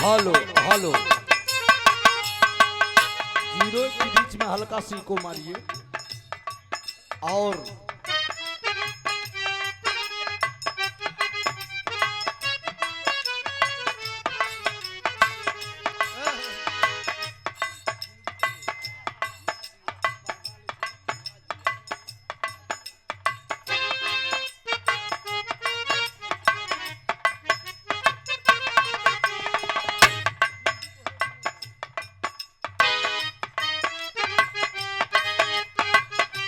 Hello hello, zero के बीच में हल्का सी को मारिए और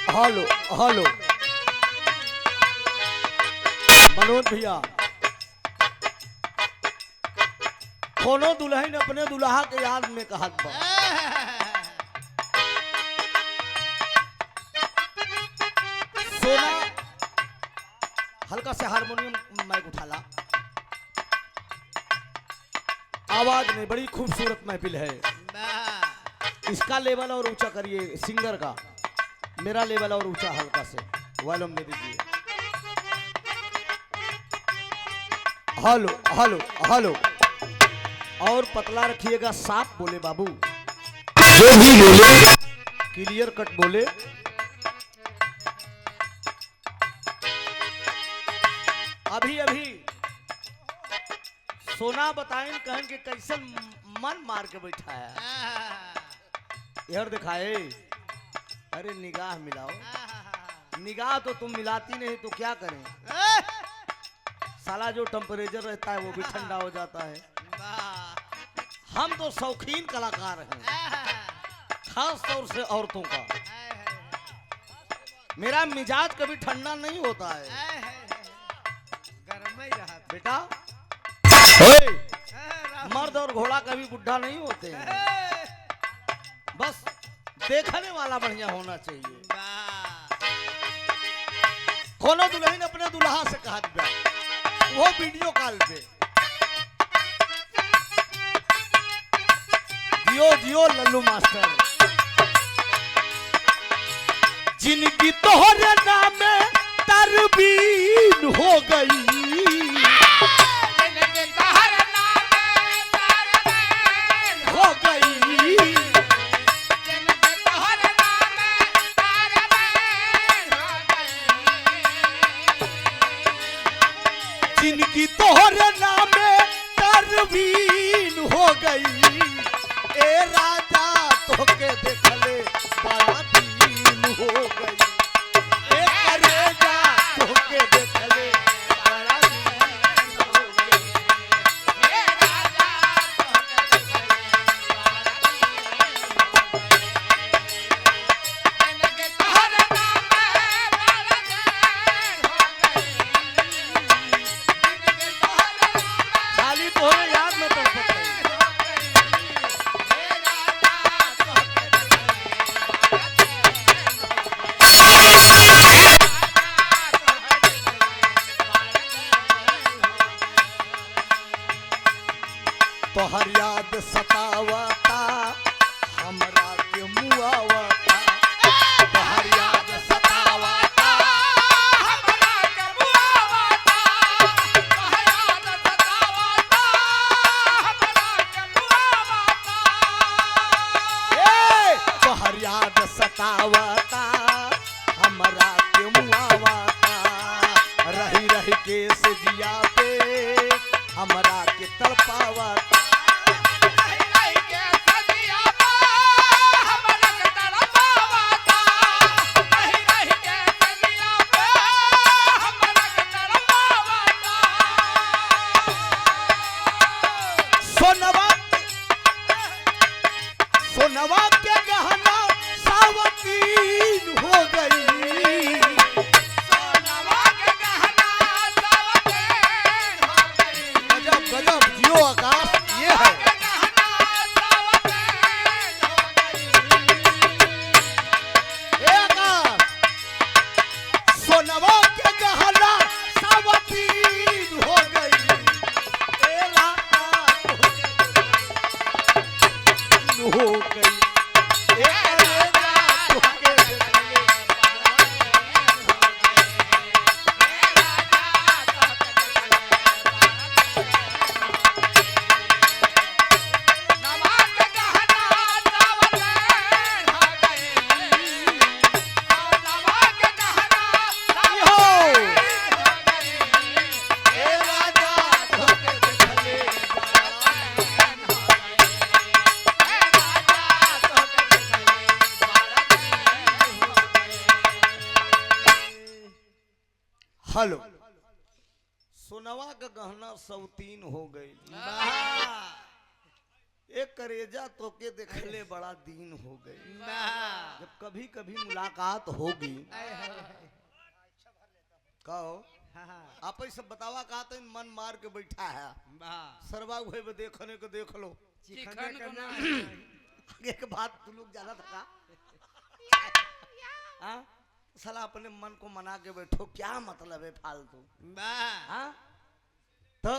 हेलो हेलो मनोज भैया, कोनो दुल्हन अपने दुल्हा के याद में कहत बा। सोना हल्का से हारमोनियम माइक उठाला, आवाज में बड़ी खूबसूरत महफिल है। इसका लेवल और ऊंचा करिए, सिंगर का मेरा लेवल और ऊंचा हल्का से वॉल्यूम दे दीजिए। हेलो हेलो हेलो, और पतला रखिएगा, साफ बोले बाबू, जो भी बोले क्लियर कट बोले। अभी अभी सोना बताएं कहन के कैसे मन मार के बैठा है यार, दिखाए। अरे निगाह मिलाओ, निगाह तो तुम मिलाती नहीं तो क्या करें। साला जो टेम्परेचर रहता है वो भी ठंडा हो जाता है। हम तो शौकीन कलाकार हैं, खास तौर से औरतों का। मेरा मिजाज कभी ठंडा नहीं होता है गर्म ही रहा बेटा। मर्द और घोड़ा कभी बुढ़ा नहीं होते हैं, बस देखने वाला बढ़िया होना चाहिए। कोनो दुल्हन अपने दुल्हा से कहा दिया, वो वीडियो कॉल पे। जियो जियो लल्लू मास्टर, जिनकी तोहरे नाम में तरबीन हो गई, जिनकी तोहरे नाम तरबीन हो गई। ए राजा तोके देखले बड़ा दीन हो गई, ए करेजा तोके देखले बड़ा दीन हो गई, ए राजा तोके देखले बड़ा दीन हो गई, जिनके तोहरे नाम खाली तोहरे याद में तो तोहर याद सतावता हमरा के मुआवता, तोहर याद सतावता हमरा के मुआवता, तोहर याद सतावता हमरा के मुआवता, ए तोहर याद सतावता हमरा के मुआवता, रही रही के सजिया पे हमरा के तड़पावता, सोनवा के गहना सावतीन हो गई, सोनवा के गहना सावतीन हो गई। गजब गजब, जियो आकाश, ये है आकाश। सोनवा के गहना सावतीन हो गई, ए राजा हो गई, हेलो सोनवा का गहना सौतीन हो गई एक करेजा तो के देखले बड़ा दिन हो गई। जब कभी कभी मुलाकात होगी कहो आप ही सब बतावा का तो मन मार के बैठा है सरवा हुए में देखने को देख लो आगे के बात तू लोग ज्यादा था हाँ साला अपने मन को मना के बैठो क्या मतलब है फालतू हाँ तो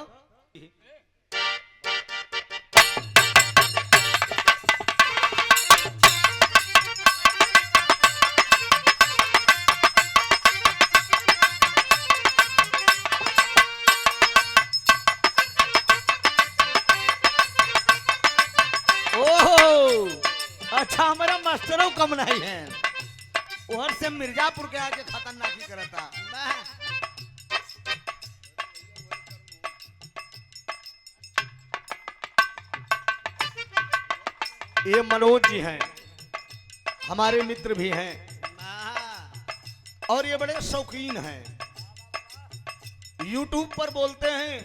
अच्छा हमारा मास्टरों कम नहीं है उधर से मिर्जापुर के आके खतरनाकी करता। ये मनोज जी हैं हमारे मित्र भी हैं और ये बड़े शौकीन हैं यूट्यूब पर बोलते हैं।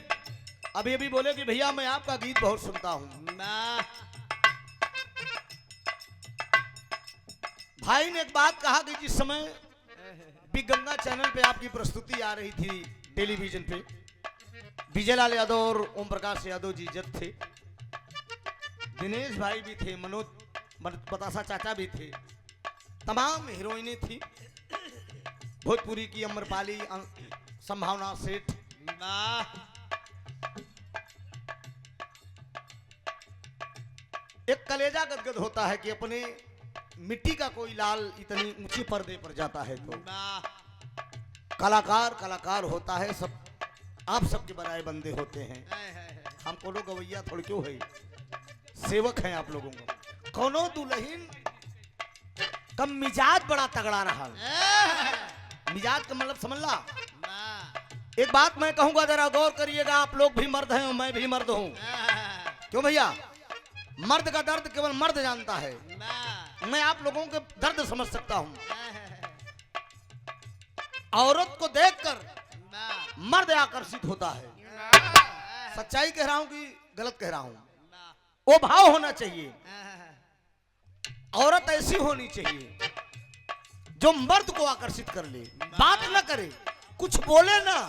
अभी अभी बोले कि भैया मैं आपका गीत बहुत सुनता हूं। भाई ने एक बात कहा कि जिस समय बिग गंगा चैनल पे आपकी प्रस्तुति आ रही थी टेलीविजन पे विजय लाल यादव और ओम प्रकाश यादव जी जज थे दिनेश भाई भी थे मनोज बतासा चाचा भी थे तमाम हीरोइनें थी भोजपुरी की अमरपाली संभावना सेठ एक कलेजा गदगद होता है कि अपने मिट्टी का कोई लाल इतनी ऊंचे पर्दे पर जाता है तो कलाकार कलाकार होता है सब आप सबके बराए बंदे होते हैं। हमको लोग गवैया थोड़ी क्यों है सेवक हैं आप लोगों को। कौनो दुल्हन का मिजाज बड़ा तगड़ा रहा मिजाज का मतलब समझ ला। एक बात मैं कहूंगा जरा गौर करिएगा आप लोग भी मर्द हैं और मैं भी मर्द हूं क्यों भैया मर्द का दर्द केवल मर्द जानता है। मैं आप लोगों के दर्द समझ सकता हूं। औरत को देखकर मर्द आकर्षित होता है। सच्चाई कह रहा हूं कि गलत कह रहा हूं। वो भाव होना चाहिए औरत ऐसी होनी चाहिए जो मर्द को आकर्षित कर ले बात ना करे कुछ बोले ना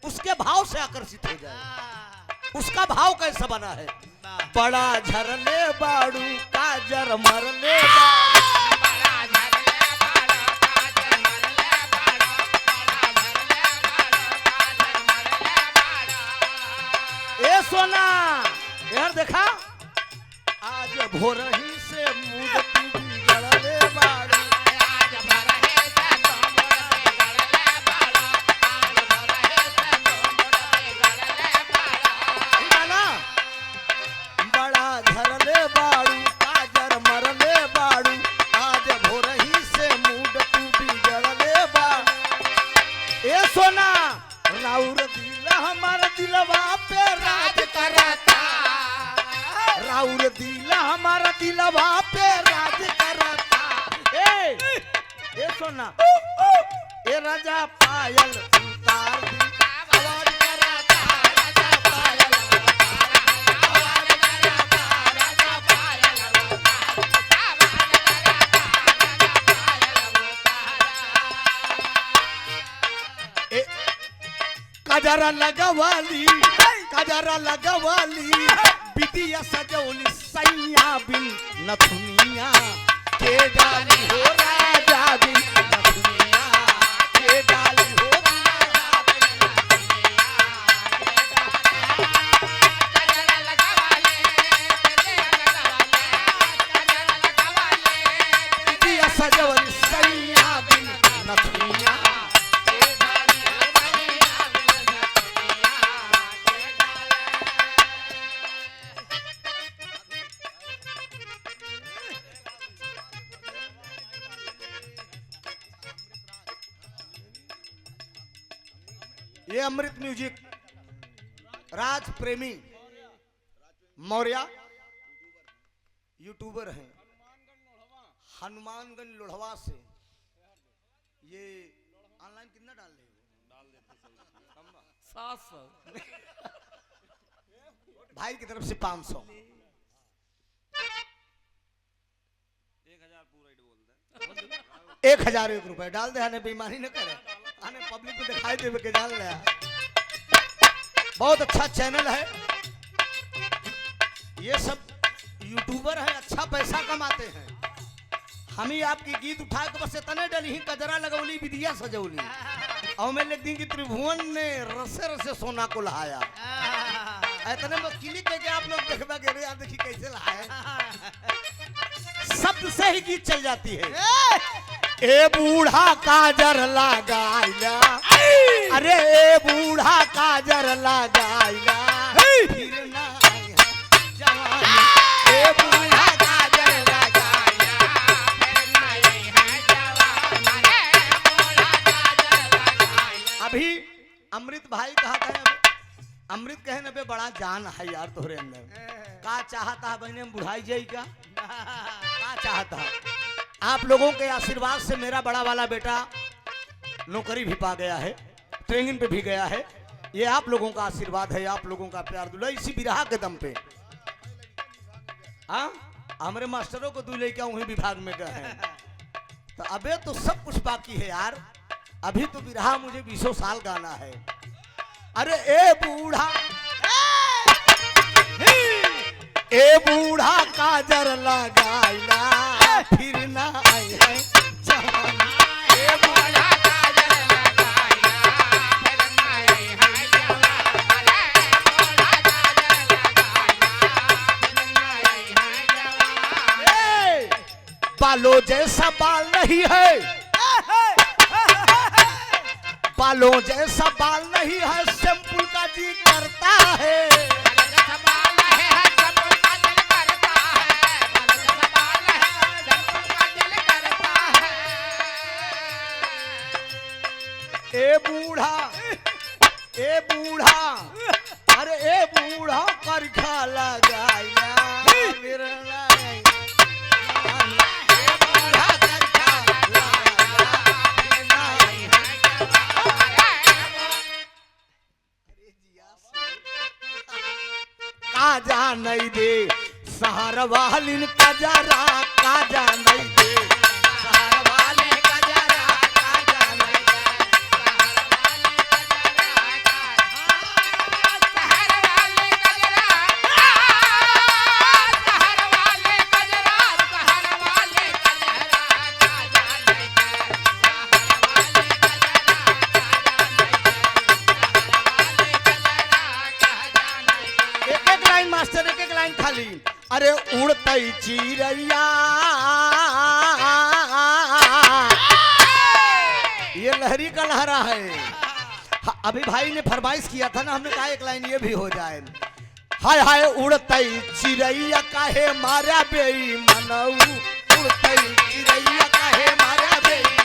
उसके भाव से आकर्षित हो जाए। उसका भाव कैसा बना है बड़ा झरले बाड़ू काजर मरले ए सोना यार देखा आज भोरही से मुंह गड़ले बाड़ू राउर दिला हमारा दिलवा पे राज करता। ए सोना ए राजा पायल उतार दी आवाज करता राजा पायल आवाज करता राजा पायल ए कजरा लगवाली बिटिया सजौली सैया बिन नथुनिया के डाली हो राजा बिन नथुनिया के डाली हो राजा बिन नथुनिया बिटिया सजौली सैया बिन नथुनिया ये अमृत म्यूजिक राज प्रेमी मौर्य यूट्यूबर हैं हनुमानगंज लोढ़वा से। ये ऑनलाइन कितना डाल रहे हो 700 भाई की तरफ से 500 1001 रुपए डाल दे। आने बेईमानी न करे, आने पब्लिक को दिखाई दे के डाल ले। बहुत अच्छा चैनल है, ये सब यूट्यूबर है, अच्छा पैसा कमाते हैं। हम ही आपकी गीत उठा के बस इतने डली ही कजरा लगौली विदिया सजौली और मैं लिख दी कि त्रिभुवन ने रसे रसे सोना को लहाया। इतने में क्लिक करके आप लोग देखबा के रे, देखी कैसे लहाया, शब्द से ही गीत चल जाती है। ए बूढ़ा काजर लगाइला, अरे ए बूढ़ा काजर लगाइला, फिर ना आई है जवानी। ए बूढ़ा काजर लगाइला, फिर ना आई है जवानी। अभी अमृत भाई कहा था, अमृत कहे न बे बड़ा जान है यार तोहरे अंदर। का चाहता है बहने बुढ़ाई जाई का चाहता है? आप लोगों के आशीर्वाद से मेरा बड़ा वाला बेटा नौकरी भी पा गया है, ट्रेनिंग पे भी गया है। ये आप लोगों का आशीर्वाद है, आप लोगों का प्यार दुला इसी बिरहा के दम पे। हाँ, हमारे मास्टरों को दूल्हे क्या वही विभाग में गए हैं। तो अबे तो सब कुछ बाकी है यार, अभी तो बिरहा मुझे 20 साल गाना है। अरे ए बूढ़ा, ए बूढ़ा काजर लगाइला, फिर ना आई है जवानी। ए बूढ़ा काजर लगाइला, फिर ना आई है जवानी। बूढ़ा काजर लगाइला, फिर ना आई है जवानी। बालों जैसा बाल नहीं है, बालों जैसा बाल नहीं है, शैम्पू का जी करता है। ए बूढ़ा, ए बूढ़ा, अरे ए बूढ़ा करखा लगाइला, फिर ना आई जवानी। ए बूढ़ा करखा लगाइला, फिर ना आई है जवानी। काजा नहीं दे सहर वालिन कजरा, काजा नहीं दे सहर वालिन कजरा, काजा नहीं दे मास्टर एक एक लाइन खाली। अरे उड़तई चिड़ैया, ये लहरी का लहरा है। अभी भाई ने फरमाइश किया था ना, हमने कहा एक लाइन ये भी हो जाए। हाय हाय उड़तई चिड़ैया काहे मारा बेईमानऊ, उड़तई चिड़ैया काहे मारा बेईमानऊ।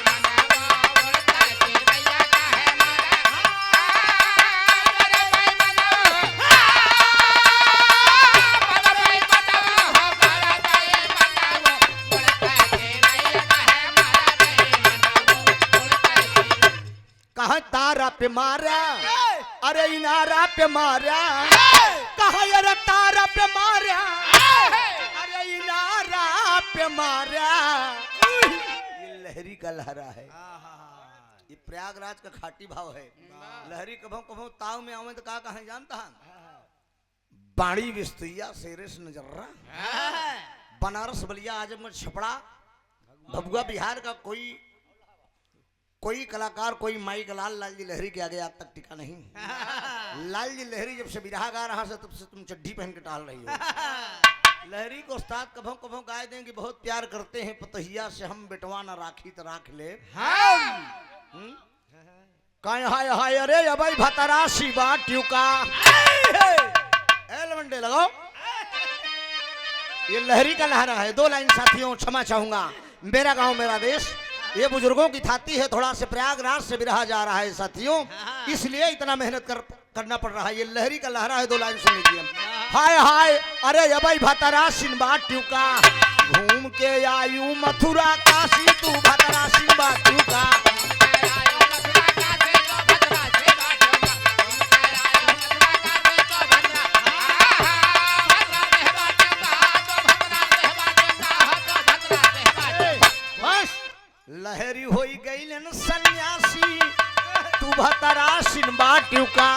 कहा तारा पे मारा, अरे इनारा पे मारा, कहा यार तारा पे मारा, अरे इनारा पे मारा। ये लहरी का लहरा है, ये प्रयागराज का खाटी भाव है। लहरी कभों कभों ताव में आवे तो कहा कहा जानता है, बाड़ी विस्तैया शेरेस नजर्रा, बनारस बलिया आजमगढ़ छपड़ा भभुआ बिहार का कोई कलाकार, कोई माइक लाल जी लहरी के आगे आज तक टिका नहीं। लाल जी लहरी जब से बिरहा गा रहा है तब से तुम चड्ढी पहन के टाल रही हो। लहरी को उस्ताद कभों कभों गाय देंगे, बहुत प्यार करते हैं पतहिया से हम बेटवा न राखी तो राख ले हाय हाय। अरे अबई भतरा शिवा ट्यूका लवंडे लगाओ। ये लहरी का लहरा है। 2 लाइन साथियों क्षमा चाहूंगा, मेरा गांव मेरा देश, ये बुजुर्गों की थाती है, थोड़ा से प्रयागराज से बिरहा जा रहा है साथियों, इसलिए इतना मेहनत करना पड़ रहा है। ये लहरी का लहरा है। 2 लाइन सुन लीजिए। हाय हाय अरे अबई भतरा सिनबा ट्यूका, घूम के आयु मथुरा काशी, तू भतरा सिनबा ट्यूका। लहरी होई गई सन्यासी तू भतरासिन बाट्यू का